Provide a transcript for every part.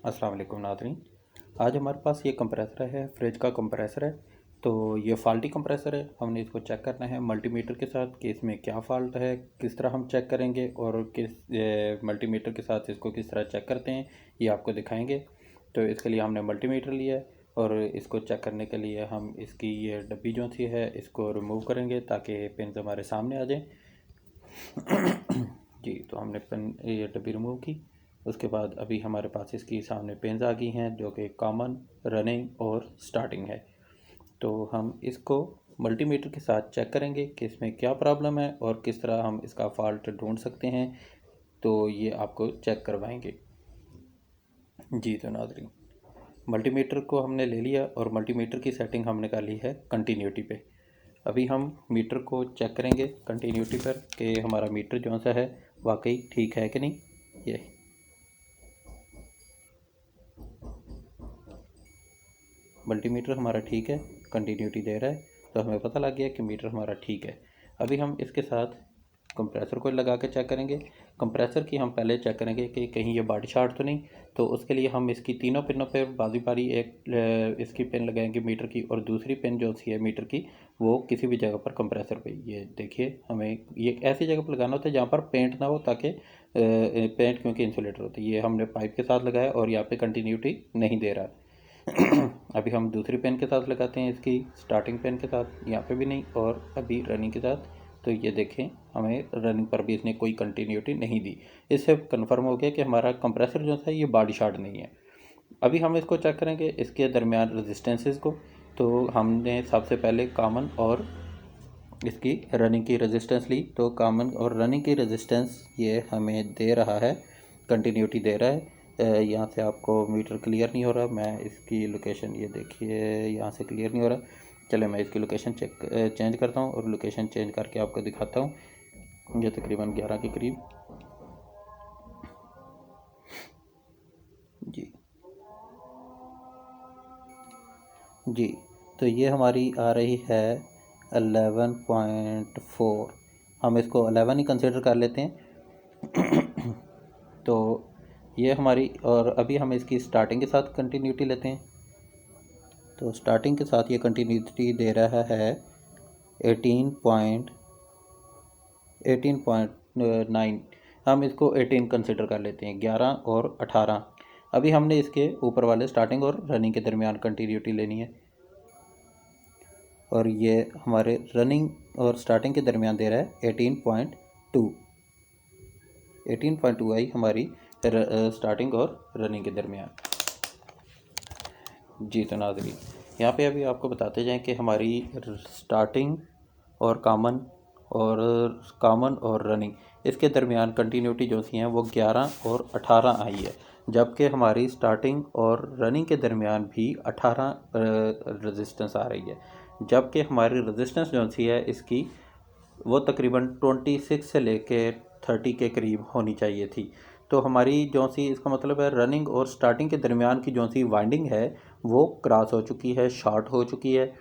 अस्सलाम वालेकुम नाज़रीन। आज हमारे पास ये कंप्रेसर है, फ्रिज का कंप्रेसर है। तो ये फॉल्टी कंप्रेसर है। हमने इसको चेक करना है मल्टीमीटर के साथ कि इसमें क्या फ़ॉल्ट है, किस तरह हम चेक करेंगे और किस मल्टीमीटर के साथ इसको किस तरह चेक करते हैं ये आपको दिखाएंगे। तो इसके लिए हमने मल्टीमीटर लिया है और इसको चेक करने के लिए हम इसकी ये डब्बी जो सी है इसको रिमूव करेंगे ताकि पिन हमारे सामने आ जाए। जी, तो हमने पिन ये डब्बी रिमूव की। उसके बाद अभी हमारे पास इसकी सामने पेन्स आ गई हैं जो कि कॉमन, रनिंग और स्टार्टिंग है। तो हम इसको मल्टीमीटर के साथ चेक करेंगे कि इसमें क्या प्रॉब्लम है और किस तरह हम इसका फॉल्ट ढूंढ सकते हैं। तो ये आपको चेक करवाएंगे। जी तो नाज़रीन, मल्टीमीटर को हमने ले लिया और मल्टीमीटर की सेटिंग हमने कर ली है कंटिन्यूटी पे। अभी हम मीटर को चेक करेंगे कंटिन्यूटी पर कि हमारा मीटर जो सा है वाकई ठीक है कि नहीं। ये मल्टीमीटर हमारा ठीक है, कंटिन्यूटी दे रहा है, तो हमें पता लग गया कि मीटर हमारा ठीक है। अभी हम इसके साथ कंप्रेसर को लगा के चेक करेंगे। कंप्रेसर की हम पहले चेक करेंगे कि कहीं ये बॉडी शॉर्ट तो नहीं। तो उसके लिए हम इसकी तीनों पिनों पे बारी बारी एक इसकी पिन लगाएंगे मीटर की, और दूसरी पिन जो सी है मीटर की वो किसी भी जगह पर कंप्रेसर पे, ये देखिए हमें ये ऐसी जगह पर लगाना होता है जहाँ पर पेंट ना हो, ताकि पेंट क्योंकि इंसुलेटर होता है। ये हमने पाइप के साथ लगाया और यहाँ पे कंटिन्यूटी नहीं दे रहा। अभी हम दूसरी पेन के साथ लगाते हैं, इसकी स्टार्टिंग पेन के साथ, यहाँ पे भी नहीं, और अभी रनिंग के साथ। तो ये देखें हमें रनिंग पर भी इसने कोई कंटिन्यूटी नहीं दी। इससे कंफर्म हो गया कि हमारा कंप्रेसर जो था ये बॉडी शॉर्ट नहीं है। अभी हम इसको चेक करेंगे इसके दरमियान रेजिस्टेंसेस को। तो हमने सबसे पहले कॉमन और इसकी रनिंग की रेजिस्टेंस ली। तो कॉमन और रनिंग की रेजिस्टेंस ये हमें दे रहा है, कंटिन्यूटी दे रहा है। यहाँ से आपको मीटर क्लियर नहीं हो रहा, मैं इसकी लोकेशन ये देखिए यहाँ से क्लियर नहीं हो रहा। चले मैं इसकी लोकेशन चेंज करता हूँ और लोकेशन चेंज करके आपको दिखाता हूँ। ये तकरीबन 11 के करीब। जी जी, तो ये हमारी आ रही है 11.4। हम इसको 11 ही कंसिडर कर लेते हैं। तो ये हमारी, और अभी हम इसकी स्टार्टिंग के साथ कंटिन्यूटी लेते हैं। तो स्टार्टिंग के साथ ये कंटिन्यूटी दे रहा है 18.9। हम इसको 18 कंसिडर कर लेते हैं, 11 और 18। अभी हमने इसके ऊपर वाले स्टार्टिंग और रनिंग के दरमियान कंटिन्यूटी लेनी है, और ये हमारे रनिंग और स्टार्टिंग के दरमियान दे रहा है 18.2। 18.2 आई हमारी स्टार्टिंग और रनिंग के दरमियान। जी तो नाज़रीन, यहाँ पे अभी आपको बताते जाएं कि हमारी स्टार्टिंग और कॉमन और रनिंग, इसके दरमियान कंटिन्यूटी जो सी हैं वो 11 और 18 आई है। जबकि हमारी स्टार्टिंग और रनिंग के दरमियान भी 18 रेजिस्टेंस आ रही है। जबकि हमारी रेजिस्टेंस जो सी है इसकी वो तकरीबन 26 से लेके 30 के करीब होनी चाहिए थी। तो हमारी जो सी, इसका मतलब है रनिंग और स्टार्टिंग के दरमियान की जो सी वाइंडिंग है वो क्रॉस हो चुकी है, शॉर्ट हो चुकी है,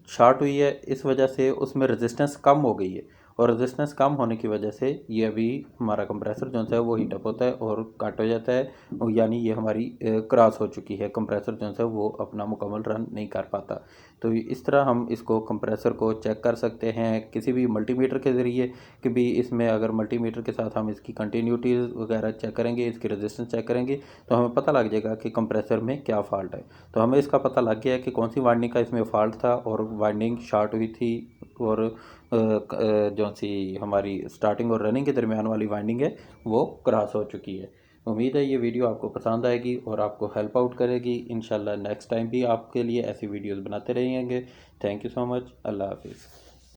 शॉर्ट हुई है। इस वजह से उसमें रेजिस्टेंस कम हो गई है, और रेजिस्टेंस कम होने की वजह से ये अभी हमारा कंप्रेसर जो है वो हीटअप होता है और कट हो जाता है, यानी ये हमारी क्रॉस हो चुकी है। कंप्रेसर जो है वो अपना मुकम्मल रन नहीं कर पाता। तो इस तरह हम इसको कंप्रेसर को चेक कर सकते हैं किसी भी मल्टीमीटर के ज़रिए, कि भी इसमें अगर मल्टीमीटर के साथ हम इसकी कंटिन्यूटी वगैरह चेक करेंगे, इसकी रेजिस्टेंस चेक करेंगे, तो हमें पता लग जाएगा कि कंप्रेसर में क्या फ़ॉल्ट है। तो हमें इसका पता लग गया कि कौन सी वाइंडिंग का इसमें फ़ॉल्ट था, और वाइंडिंग शॉर्ट हुई थी, और जो सी हमारी स्टार्टिंग और रनिंग के दरमियान वाली वाइंडिंग है वो क्रॉस हो चुकी है। उम्मीद है ये वीडियो आपको पसंद आएगी और आपको हेल्प आउट करेगी। इंशाल्लाह नेक्स्ट टाइम भी आपके लिए ऐसी वीडियोस बनाते रहेंगे। Thank you so much. अल्लाह हाफिज़।